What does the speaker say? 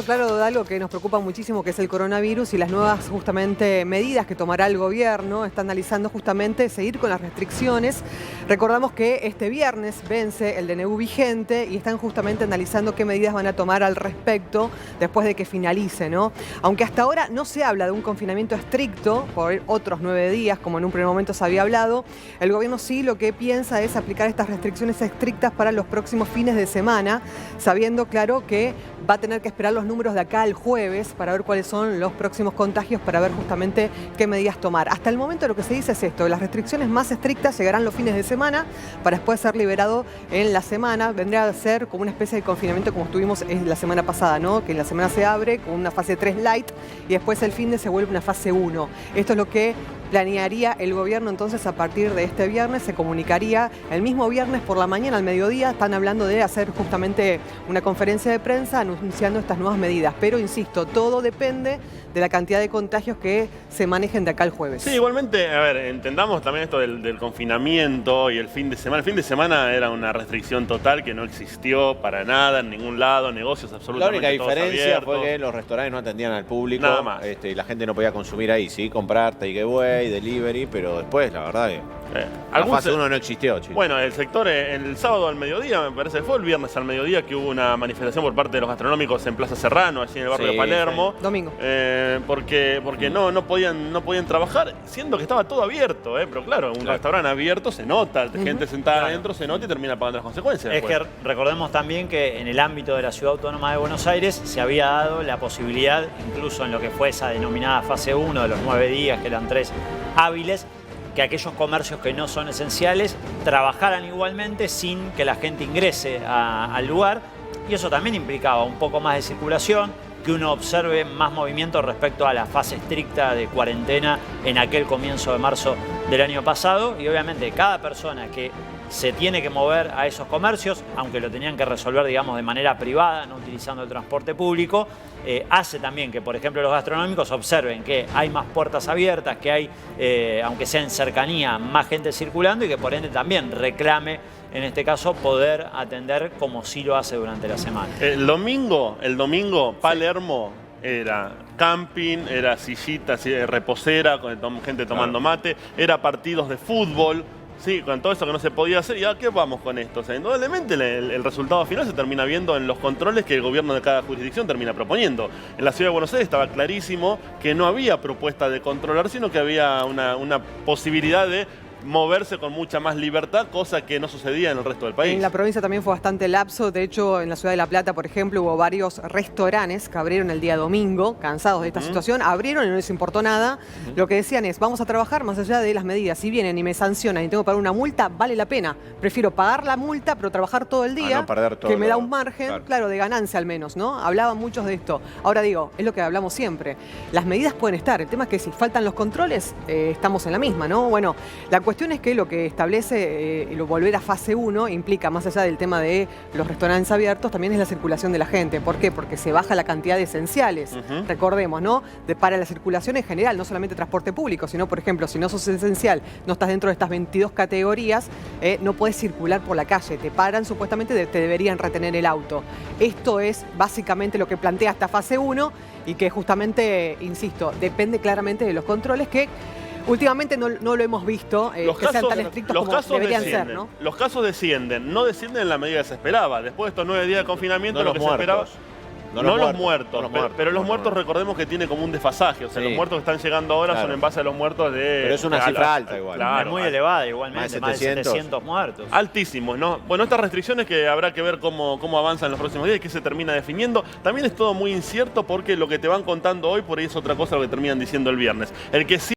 Claro, de algo que nos preocupa muchísimo, que es el coronavirus y las nuevas justamente medidas que tomará el gobierno. Está analizando justamente seguir con las restricciones. Recordamos que este viernes vence el DNU vigente y están justamente analizando qué medidas van a tomar al respecto después de que finalice, ¿no? Aunque hasta ahora no se habla de un confinamiento estricto por otros 9 días, como en un primer momento se había hablado, el gobierno sí lo que piensa es aplicar estas restricciones estrictas para los próximos fines de semana, sabiendo, claro, que va a tener que esperar los números de acá al jueves para ver cuáles son los próximos contagios, para ver justamente qué medidas tomar. Hasta el momento lo que se dice es esto: las restricciones más estrictas llegarán los fines de semana para después ser liberado en la semana. Vendría a ser como una especie de confinamiento como estuvimos la semana pasada, ¿no? Que en la semana se abre con una fase 3 light y después el fin de se vuelve una fase 1. Esto es lo que planearía el gobierno entonces a partir de este viernes. Se comunicaría el mismo viernes por la mañana, al mediodía. Están hablando de hacer justamente una conferencia de prensa anunciando estas nuevas medidas. Pero insisto, todo depende de la cantidad de contagios que se manejen de acá al jueves. Sí, igualmente, a ver, entendamos también esto del confinamiento y el fin de semana. El fin de semana era una restricción total que no existió para nada en ningún lado, negocios absolutamente todos abiertos. La única diferencia fue que los restaurantes no atendían al público. Nada más. Y la gente no podía consumir ahí, sí, comprar takeaway, delivery, pero después, la verdad, la fase 1 no existió, chicos. Bueno, el sector, el sábado al mediodía, me parece que fue el viernes al mediodía, que hubo una manifestación por parte de los gastronómicos en Plaza Serrano, allí en el barrio de Palermo. Sí. Domingo. Porque no podían trabajar, siendo que estaba todo abierto, pero claro, un restaurante abierto se nota, gente sentada adentro se nota y termina pagando las consecuencias. Es que recordemos también que en el ámbito de la Ciudad Autónoma de Buenos Aires se había dado la posibilidad, incluso en lo que fue esa denominada fase 1 de los 9 días, que eran 3 hábiles, que aquellos comercios que no son esenciales trabajaran igualmente sin que la gente ingrese al lugar, y eso también implicaba un poco más de circulación, que uno observe más movimiento respecto a la fase estricta de cuarentena en aquel comienzo de marzo del año pasado. Y obviamente cada persona que se tiene que mover a esos comercios, aunque lo tenían que resolver, digamos, de manera privada, no utilizando el transporte público, hace también que, por ejemplo, los gastronómicos observen que hay más puertas abiertas, que hay, aunque sea en cercanía, más gente circulando, y que por ende también reclame, en este caso, poder atender como sí lo hace durante la semana. El domingo, Palermo era camping, era sillita, reposera, con gente tomando mate, era partidos de fútbol. Sí, con todo eso que no se podía hacer. ¿Y a qué vamos con esto? O sea, indudablemente el resultado final se termina viendo en los controles que el gobierno de cada jurisdicción termina proponiendo. En la Ciudad de Buenos Aires estaba clarísimo que no había propuesta de controlar, sino que había una posibilidad de moverse con mucha más libertad, cosa que no sucedía en el resto del país. En la provincia también fue bastante lapso. De hecho, en la ciudad de La Plata, por ejemplo, hubo varios restaurantes que abrieron el día domingo, cansados de esta situación, abrieron y no les importó nada. Lo que decían es: vamos a trabajar más allá de las medidas. Si vienen y me sancionan y tengo que pagar una multa, vale la pena. Prefiero pagar la multa, pero trabajar todo el día, no perder todo, que me da un margen, claro, de ganancia al menos, ¿no? Hablaban muchos de esto. Ahora digo, es lo que hablamos siempre. Las medidas pueden estar. El tema es que si faltan los controles, estamos en la misma, ¿no? Bueno, la cuestión es que lo que establece volver a fase 1 implica, más allá del tema de los restaurantes abiertos, también es la circulación de la gente. ¿Por qué? Porque se baja la cantidad de esenciales. Recordemos, ¿no? Para la circulación en general, no solamente transporte público, sino, por ejemplo, si no sos esencial, no estás dentro de estas 22 categorías, no puedes circular por la calle. Te paran, supuestamente te deberían retener el auto. Esto es básicamente lo que plantea esta fase 1 y que justamente, insisto, depende claramente de los controles que últimamente no lo hemos visto, que sean tan estrictos como deberían ser, ¿no? Los casos descienden, no descienden en la medida que se esperaba. Después de estos 9 días de confinamiento, lo que se esperaba... No los muertos, pero los muertos recordemos que tiene como un desfasaje. O sea, los muertos que están llegando ahora son en base a los muertos de... Pero es una cifra alta igual. Claro, es muy elevada igualmente, más de 700 muertos. Altísimos, ¿no? Bueno, estas restricciones que habrá que ver cómo avanzan en los próximos días y qué se termina definiendo. También es todo muy incierto porque lo que te van contando hoy por ahí es otra cosa lo que terminan diciendo el viernes. El que sí